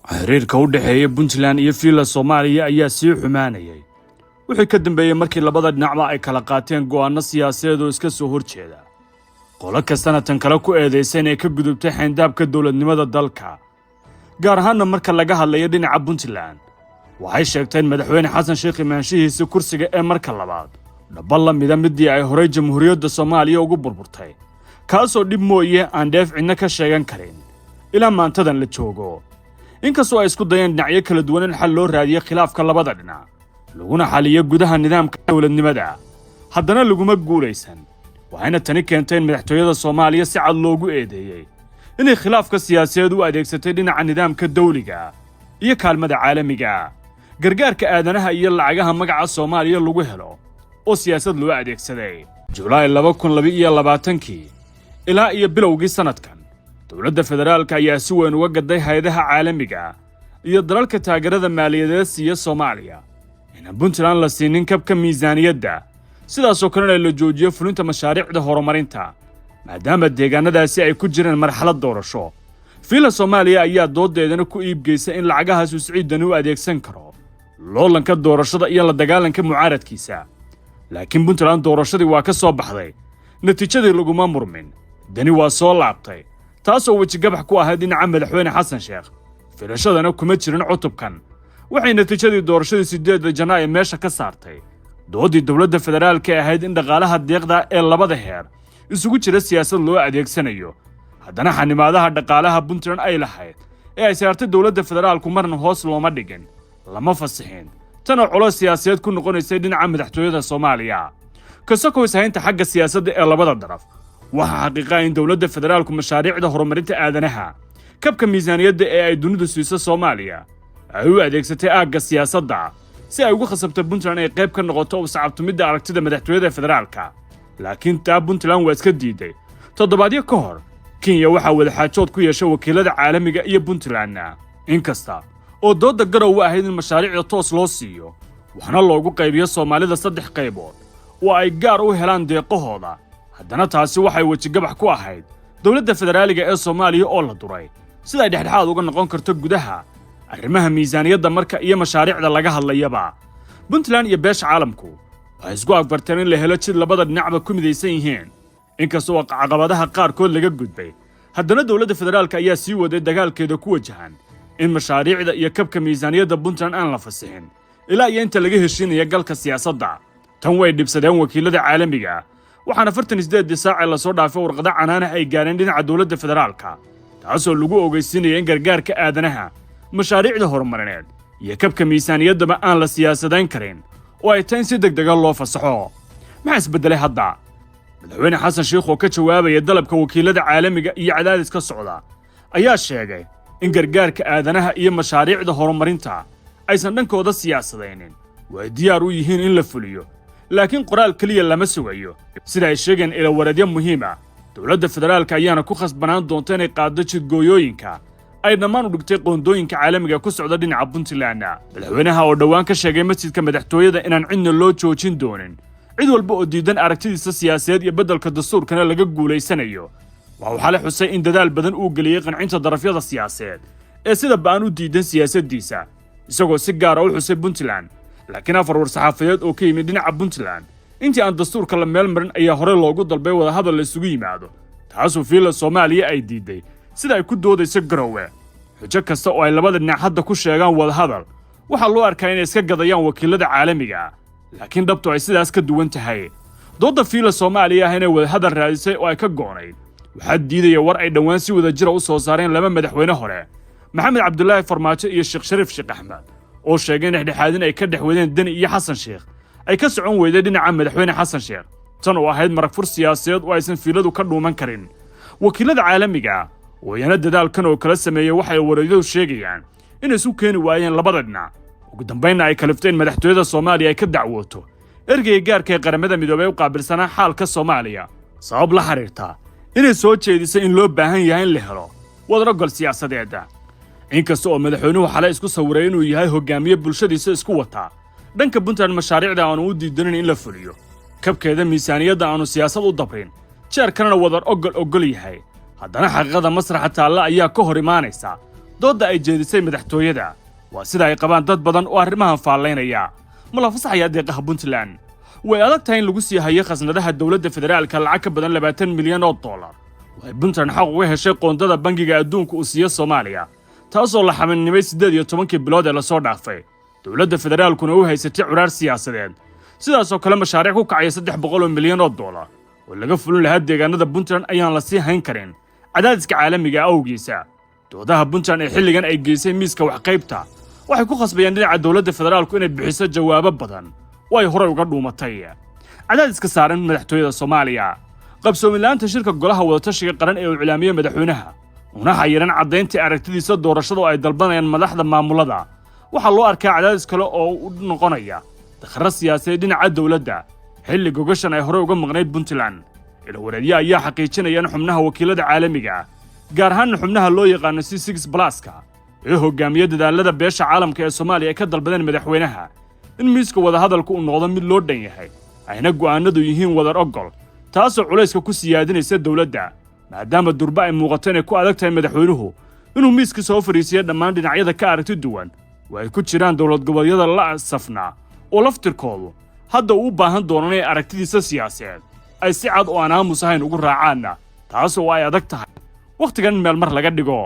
xiriirka u dhaxeeya Puntland iyo Fiila Soomaaliya ayaa sii xumaanayay wixii ka dambeeyay markii labada dhinacba ay kala qaateen go'aano siyaasadeed oo iska soo horjeeda qolo kastana tan kale ku eedeysay inay ka gudubtay xeyndaabka dowladnimada dalka gaar ahaan marka laga hadlayo dhinaca Puntland waxay sheegteen madaxweyne Xasan Sheekh imaanshihiisa kursiga ee marka labaad dhabbal la mid ah midii ay horey jamhuuriyadda Soomaaliya ugu burburtay kaasoo dhib mooye aan dheef cidna ka sheegan karin ilaa maantadan la joogo inkastoo ay isku dayeen dhinacyo kala duwan in xal loo raadiyo khilaafka labada dhinac laguna xaliyo gudaha nidaamka dowladnimada haddana laguma guulaysan waxayna tani keentay in madaxtooyada Soomaaliya si cad loogu eedeeyay inay khilaafka siyaasadeed u adeegsatay dhinaca nidaamka dawliga iyo kaalmada caalamiga gargaarka aadanaha iyo lacagaha magaca Soomaaliya lagu helo oo siyaasad loo adeegsaday July 2022 ilaa iyo bilowgii sanadkan dowladda federaalka ayaa si weyn uga gaday hay'adaha caalamiga iyo dalalka taageerada maaliyadeed siiya Soomaaliya in Puntland la siinin kabka miisaaniyadda sidaas oo kale la joojiyo fulinta mashaariicda horumarinta maadaama deegaanadaasi ay ku jireen marxalad doorasho Fiila Soomaaliya ayaa doodeedana ku iibgeysay in lacagahaas uu siciidan u adeegsan karo loolanka doorashada iyo la dagaalanka mucaaradkiisa laakiin Puntland doorashadii waa ka soo baxday natiijadii laguma murmin dani waa soo laabtay taasoo wajigabax ku ahayd dhinaca madaxweyne Xasan Sheekh filashadana kuma jirin cutubkan waxay natiijadii doorashadii 8 Janaayo meesha ka saartay doodii dowladda federaalka ahayd in dhaqaalaha deeqda ee labada heer isugu jira siyaasad loo adeegsanayo haddana xanimaadaha dhaqaalaha Puntland ay lahayd ee ay saartay dowladda federaalku marna hoos looma dhigin lama fasixin tan oo culays siyaasadeed ku noqonaysay dhinaca madaxtooyada Soomaaliya kasoo ishaynta xagga siyaasadda ee labada daraf waxa xaqiiqa in dowladda federaalku mashaariicda horumarinta aadanaha kabka miisaaniyadda ee ay dunidu siiso Soomaaliya ay u adeegsatay aagga siyaasadda si ay ugu khasabto Puntland ay qayb ka noqoto oo sacabtumida aragtida madaxtooyada federaalka laakiin taa Puntland waa iska diiday toddobaadyo ka hor Kenya waxa wada xaajood ku yeeshay wakiilada caalamiga iyo Puntland inkasta oo dooda garow ahayd in mashaariicda toos loo siiyo waxna loogu qaybiyo Soomaalida 3 qaybood oo ay gaar u helaan deeqahooda haddana taasi waxay wajigabax ku ahayd dowladda federaaliga ee Soomaaliya oo la duray sida ay dhexdhexaad uga noqon karto gudaha arrimaha miisaaniyadda marka iyo mashaariicda laga hadlayaba Puntland iyo beesha caalamku waxay isku agbarteen in la helo jid labada dhinacba ku midaysan yihiin inkastoo caqabadaha qaarkood laga gudbay haddana dowladda federaalka ayaa sii waday dagaalkeeda ku wajahan in mashaariicda iyo kabka miisaaniyadda Puntland aan la fasixin ilaa iyo inta laga heshiinayo galka siyaasadda tan way dhibsadeen wakiilada caalamiga waxaana 48 saac la soo dhaafay warqada canaana ay gaareen dhinaca dowladda federaalka taasoo lagu ogeysiinayay in gargaarka aadanaha mashaariicda horumarineed iyo kabka miisaaniyaddaba aan la siyaasadayn karin oo ay tahay si degdeg ah loo fasaxo maxaa isbedelay hadda madaxweyne Xasan Sheekh oo ka jawaabaya dalabka wakiilada caalamiga iyo cadaadiska socda ayaa sheegay in gargaarka aadanaha iyo mashaariicda horumarinta aysan dhankooda siyaasadaynin way diyaar u yihiin in la fuliyo laakiin qoraal kaliya lama sugayo sida ay sheegeen ila wareedyo muhiim ah dowladda federaalka ayaana ku khasbanaan doonta inay qaado jidgooyooyinka ay dhammaan u dhigtay qoondooyinka caalamiga ku socda dhinaca Puntland madaxweynaha oo dhawaan ka sheegay masjidka madaxtooyada inaan cidna loo joojin doonin cid walba oo diidan aragtidiisa siyaasadeed iyo beddelka dastuurkana laga guuleysanayo waxa la xusay in dadaal badan uu galiyay qancinta darafyada siyaasadeed ee sida baan u diidan siyaasaddiisa isagoo si gaar ah u xusay Puntland laakiin afar war-saxaafadeed oo ka yimid dhinaca Puntland intii aan dastuurka la meel marin ayaa hore loogu dalbay wada hadal la isugu yimaado taasoo Fiila Soomaaliya ay diiday sida ay ku doodayso garowe xujo kasta oo ay labada dhinac hadda ku sheegaan wada hadal waxa loo arkaa inay iska gadayaan wakiilada caalamiga laakiin dhabtu ay sidaas ka duwan tahay dooda Fiila Soomaaliya ah inay wada hadal raadisay oo ay ka goonayd waxa diidaya war ay dhawaan si wada jira u soo saareen laba madaxweyne hore Maxamed Cabdullaahi Farmaajo iyo Sheekh Shariif Sheekh Axmed oo sheegay in dhexdhexaadin ay ka dhaxwadeen Dani iyo Xasan Sheekh ay ka socon weyday dhinaca madaxweyne Xasan Sheekh tan oo ahayd marag fur siyaasadeed oo aysan fiiladu ka dhuuman karin wakiilada caalamiga oo yana dadaalkan oo kala sameeyay waxay wareedyadu sheegayaan in isu keeni waayeen labada dhinac ugu dambeynna ay kalifteen madaxtooyada Soomaaliya ay ka dacwooto ergeyga gaarka ee qaramada midoobay u qaabilsanaa xaalka Soomaaliya sabab la xiriirta inay soo jeedisay in loo baahan yahay in la helo wadar gol siyaasadeed inkastoo madaxweynuhu xalay isku sawiray inuu yahay hogaamiye bulshadiisa isku wata dhanka Puntland mashaariicda aanu u diidanin in la fuliyo kabkeeda miisaaniyadda aanu siyaasad u dabrin jeer kalena wadar ogol yahay haddana xaqiiqada masraxa taalla ayaa ka hor imaanaysa doodda ay jeedisay madaxtooyada waa sida ay qabaan dad badan oo arrimahan faallaynaya ma la fasaxayaa deeqaha puntland way adag tahay in lagu sii hayo khasnadaha dowladda federaalka lacag ka badan 20 milyan oo dollar way puntland xaq uga heshay qoondada bangiga adduunka uu siiyo soomaaliya taasoo la xaminimay 18 bilood ee lasoo dhaafay dowladda federaalkuna u haysatay curaar siyaasadeed sidaasoo kale mashaariic ku kacaya 300 milyan oo dollar oo laga fulin lahaa deegaanada puntland ayaan la sii hayn karin cadaadiska caalamiga awgiisa doodaha puntland ee xilligan ay geysay miiska wax qaybta waxay ku khasbayeen dhinaca dowladda federaalku inay bixiso jawaabo badan oo ay horey uga dhuumatay cadaadiska saaran madaxtooyada Soomaaliya qabsoomilaanta shirka golaha wadatashiga qaran ee uu cilaamiyay madaxweynaha una xayiran cadayntii aragtidiisa doorashada oo ay dalbanayaan madaxda maamulada waxa loo arkaa cadaadis kale oo u noqonaya dakhra siyaasadeed dhinaca dowladda xilli gogashan ay horey uga maqnayd puntland ilwareedyo ayaa xaqiijinaya in xubnaha wakiilada caalamiga gaar ahaan xubnaha loo yaqaan C6+ ee hogaamiya dadaalada beesha caalamka ee Soomaaliya ka dalbadeen madaxweynaha in miiska wada hadalku uu noqdo mid loo dhan yahay ayna go'aanadu yihiin wadar ogol taasoo culayska ku siyaadinaysa dowladda maadaama durba ay muuqato inay ku adag tahay madaxweynuhu inuu miiska soo fariisiyo dhammaan dhinacyada ka aragti duwan oo ay ku jiraan dowlad goboleedyada la safna oo laftirkoodu hadda uu u baahan doonaan inay aragtidiisa siyaasadeed ay si cad oo aan aamus ahayn ugu raacaanna taasoo ay adag tahay wakhtigan meel mar laga dhigo